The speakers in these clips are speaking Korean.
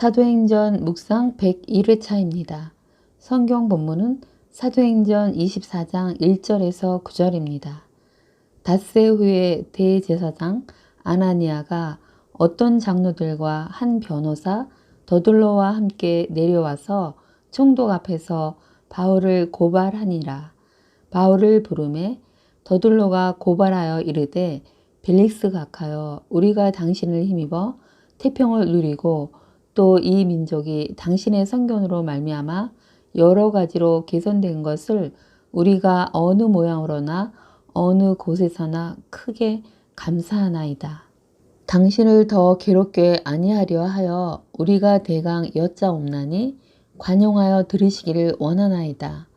사도행전 묵상 101회차입니다. 성경 본문은 사도행전 24장 1절에서 9절입니다. 닷새 후에 대제사장 아나니아가 어떤 장로들과 한 변호사 더둘로와 함께 내려와서 총독 앞에서 바울을 고발하니라. 바울을 부르매 더둘로가 고발하여 이르되 벨릭스 각하여 우리가 당신을 힘입어 태평을 누리고 또 이 민족이 당신의 선견으로 말미암아 여러 가지로 개선된 것을 우리가 어느 모양으로나 어느 곳에서나 크게 감사하나이다. 당신을 더 괴롭게 아니하려 하여 우리가 대강 여짜옵나니 관용하여 들으시기를 원하나이다.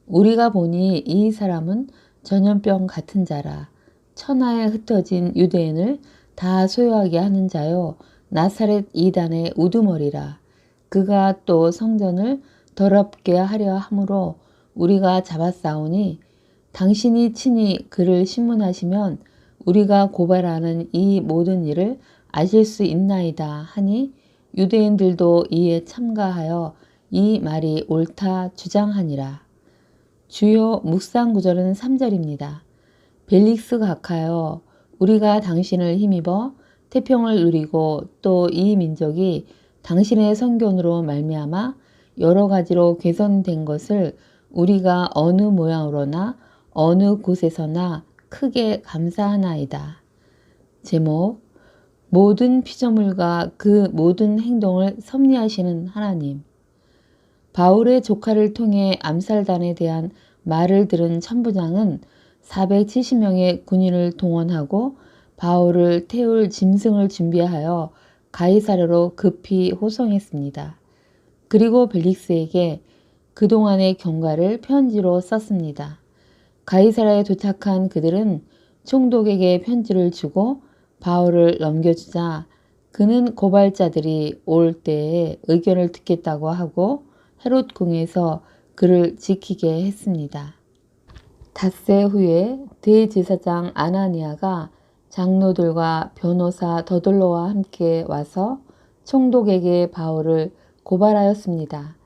우리가 보니 이 사람은 전염병 같은 자라. 천하에 흩어진 유대인을 다 소유하게 하는 자요 나사렛 이단의 우두머리라. 그가 또 성전을 더럽게 하려 함으로 우리가 잡았사오니 당신이 친히 그를 신문하시면 우리가 고발하는 이 모든 일을 아실 수 있나이다 하니 유대인들도 이에 참가하여 이 말이 옳다 주장하니라. 주요 묵상 구절은 3절입니다. 벨릭스 각하여 우리가 당신을 힘입어 태평을 누리고 또 이 민족이 당신의 선견으로 말미암아 여러 가지로 개선된 것을 우리가 어느 모양으로나 어느 곳에서나 크게 감사하나이다. 제목 모든 피조물과 그 모든 행동을 섭리하시는 하나님. 바울의 조카를 통해 암살단에 대한 말을 들은 천부장은 470명의 군인을 동원하고 바울을 태울 짐승을 준비하여 가이사랴로 급히 호송했습니다. 그리고 벨릭스에게 그동안의 경과를 편지로 썼습니다. 가이사랴에 도착한 그들은 총독에게 편지를 주고 바울을 넘겨주자 그는 고발자들이 올 때에 의견을 듣겠다고 하고 헤롯 궁에서 그를 지키게 했습니다. 닷새 후에 대제사장 아나니아가 장로들과 변호사 더둘로와 함께 와서 총독에게 바울을 고발하였습니다.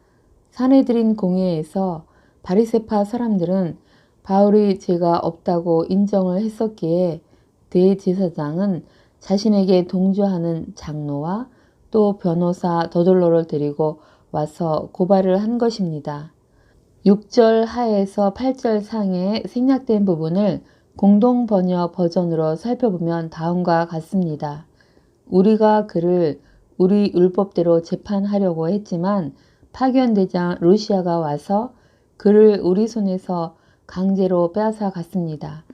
사내들인 공회에서 바리새파 사람들은 바울이 죄가 없다고 인정을 했었기에 대제사장은 자신에게 동조하는 장로와 또 변호사 더둘로를 데리고 와서 고발을 한 것입니다. 6절 하에서 8절 상에 생략된 부분을 공동 번역 버전으로 살펴보면 다음과 같습니다. 우리가 그를 우리 율법대로 재판하려고 했지만 파견대장 루시아가 와서 그를 우리 손에서 강제로 빼앗아 갔습니다.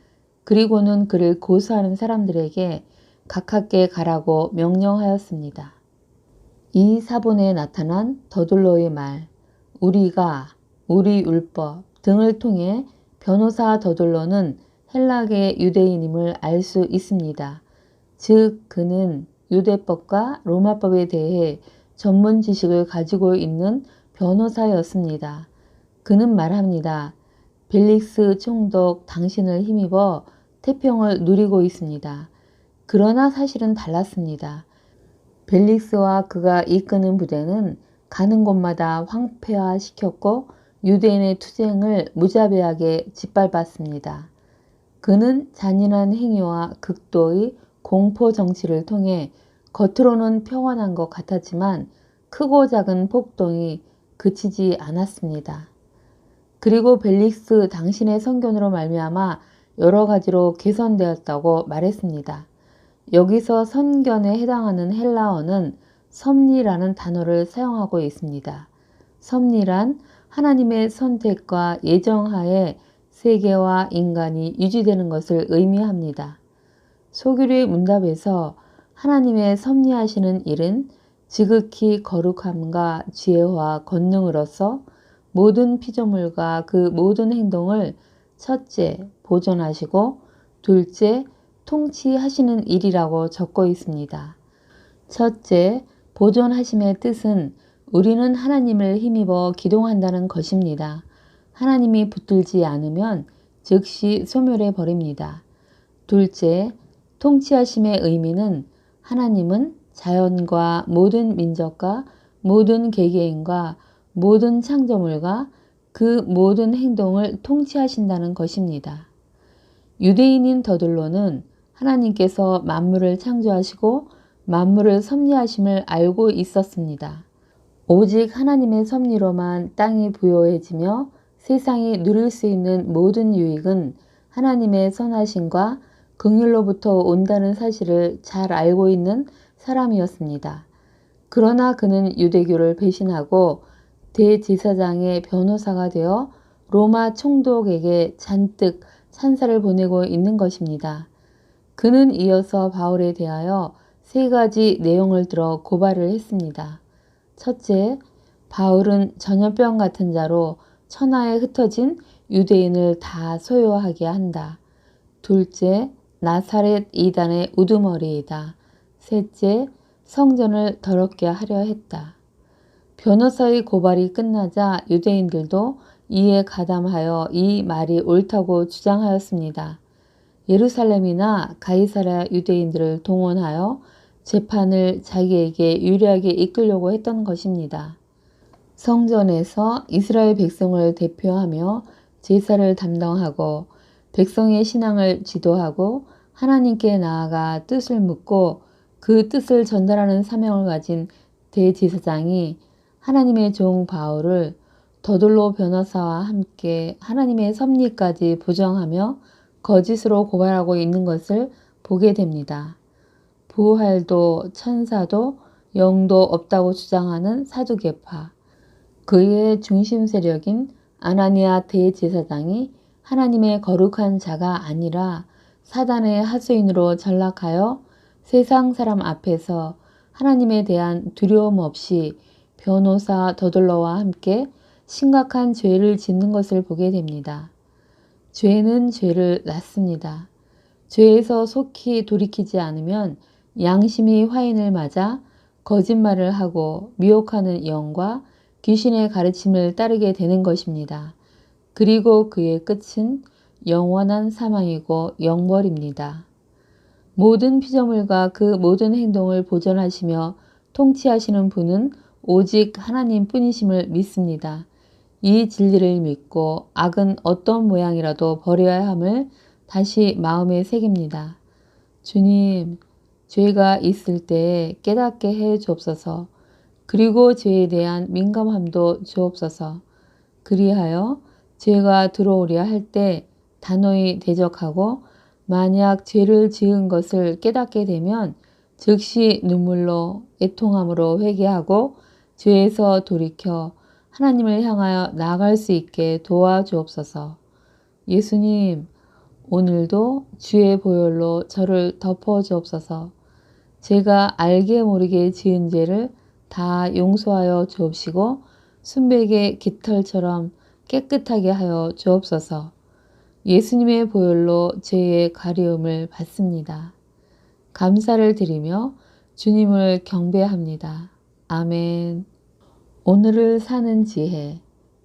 그리고는 그를 고소하는 사람들에게 가깝게 가라고 명령하였습니다. 이 사본에 나타난 더둘로의 말, 우리가, 우리 율법 등을 통해 변호사 더둘로는 헬라계 유대인임을 알 수 있습니다. 즉 그는 유대법과 로마법에 대해 전문 지식을 가지고 있는 변호사였습니다. 그는 말합니다. 벨릭스 총독 당신을 힘입어 태평을 누리고 있습니다. 그러나 사실은 달랐습니다. 벨릭스와 그가 이끄는 부대는 가는 곳마다 황폐화시켰고 유대인의 투쟁을 무자비하게 짓밟았습니다. 그는 잔인한 행위와 극도의 공포 정치를 통해 겉으로는 평온한 것 같았지만 크고 작은 폭동이 그치지 않았습니다. 그리고 벨릭스 당신의 선견으로 말미암아 여러 가지로 개선되었다고 말했습니다. 여기서 선견에 해당하는 헬라어는 섭리라는 단어를 사용하고 있습니다. 섭리란 하나님의 선택과 예정하에 세계와 인간이 유지되는 것을 의미합니다. 소규리의 문답에서 하나님의 섭리하시는 일은 지극히 거룩함과 지혜와 권능으로서 모든 피조물과 그 모든 행동을 첫째, 보존하시고 둘째, 통치하시는 일이라고 적고 있습니다. 첫째, 보존하심의 뜻은 우리는 하나님을 힘입어 기동한다는 것입니다. 하나님이 붙들지 않으면 즉시 소멸해 버립니다. 둘째, 통치하심의 의미는 하나님은 자연과 모든 민족과 모든 개개인과 모든 창조물과 그 모든 행동을 통치하신다는 것입니다. 유대인인 더들로는 하나님께서 만물을 창조하시고 만물을 섭리하심을 알고 있었습니다. 오직 하나님의 섭리로만 땅이 부요해지며 세상이 누릴 수 있는 모든 유익은 하나님의 선하심과 긍휼로부터 온다는 사실을 잘 알고 있는 사람이었습니다. 그러나 그는 유대교를 배신하고 대제사장의 변호사가 되어 로마 총독에게 잔뜩 찬사를 보내고 있는 것입니다. 그는 이어서 바울에 대하여 세 가지 내용을 들어 고발을 했습니다. 첫째, 바울은 전염병 같은 자로 천하에 흩어진 유대인을 다 소요하게 한다. 둘째, 나사렛 이단의 우두머리이다. 셋째, 성전을 더럽게 하려 했다. 변호사의 고발이 끝나자 유대인들도 이에 가담하여 이 말이 옳다고 주장하였습니다. 예루살렘이나 가이사랴 유대인들을 동원하여 재판을 자기에게 유리하게 이끌려고 했던 것입니다. 성전에서 이스라엘 백성을 대표하며 제사를 담당하고 백성의 신앙을 지도하고 하나님께 나아가 뜻을 묻고 그 뜻을 전달하는 사명을 가진 대제사장이 하나님의 종 바울을 더둘로 변호사와 함께 하나님의 섭리까지 부정하며 거짓으로 고발하고 있는 것을 보게 됩니다. 부활도 천사도 영도 없다고 주장하는 사두개파, 그의 중심 세력인 아나니아 대제사장이 하나님의 거룩한 자가 아니라 사단의 하수인으로 전락하여 세상 사람 앞에서 하나님에 대한 두려움 없이 변호사 더둘러와 함께 심각한 죄를 짓는 것을 보게 됩니다. 죄는 죄를 낳습니다. 죄에서 속히 돌이키지 않으면 양심이 화인을 맞아 거짓말을 하고 미혹하는 영과 귀신의 가르침을 따르게 되는 것입니다. 그리고 그의 끝은 영원한 사망이고 영벌입니다. 모든 피조물과 그 모든 행동을 보존하시며 통치하시는 분은 오직 하나님 뿐이심을 믿습니다. 이 진리를 믿고 악은 어떤 모양이라도 버려야 함을 다시 마음에 새깁니다. 주님, 죄가 있을 때 깨닫게 해 주옵소서. 그리고 죄에 대한 민감함도 주옵소서. 그리하여 죄가 들어오려 할 때 단호히 대적하고 만약 죄를 지은 것을 깨닫게 되면 즉시 눈물로 애통함으로 회개하고 죄에서 돌이켜 하나님을 향하여 나아갈 수 있게 도와주옵소서. 예수님, 오늘도 주의 보혈로 저를 덮어주옵소서. 제가 알게 모르게 지은 죄를 다 용서하여 주옵시고 순백의 깃털처럼 깨끗하게 하여 주옵소서. 예수님의 보혈로 죄의 가리움을 받습니다. 감사를 드리며 주님을 경배합니다. 아멘. 오늘을 사는 지혜.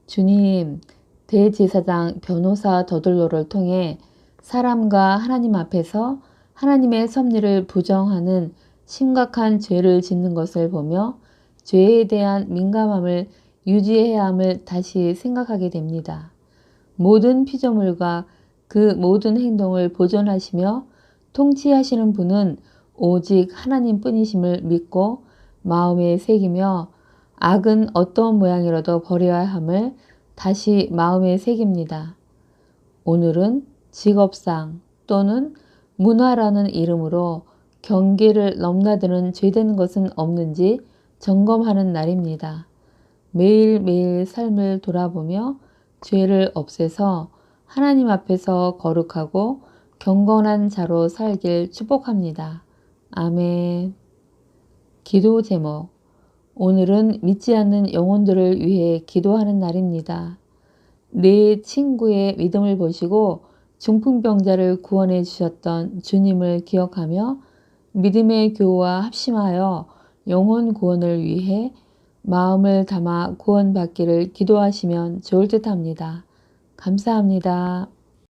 주님, 대제사장 변호사 더둘로를 통해 사람과 하나님 앞에서 하나님의 섭리를 부정하는 심각한 죄를 짓는 것을 보며 죄에 대한 민감함을 유지해야 함을 다시 생각하게 됩니다. 모든 피조물과 그 모든 행동을 보존하시며 통치하시는 분은 오직 하나님 뿐이심을 믿고 마음에 새기며 악은 어떤 모양이라도 버려야 함을 다시 마음에 새깁니다. 오늘은 직업상 또는 문화라는 이름으로 경계를 넘나드는 죄되는 것은 없는지 점검하는 날입니다. 매일매일 삶을 돌아보며 죄를 없애서 하나님 앞에서 거룩하고 경건한 자로 살길 축복합니다. 아멘. 기도 제목. 오늘은 믿지 않는 영혼들을 위해 기도하는 날입니다. 내 친구의 믿음을 보시고 중풍병자를 구원해 주셨던 주님을 기억하며 믿음의 교우와 합심하여 영혼 구원을 위해 마음을 담아 구원받기를 기도하시면 좋을 듯합니다. 감사합니다.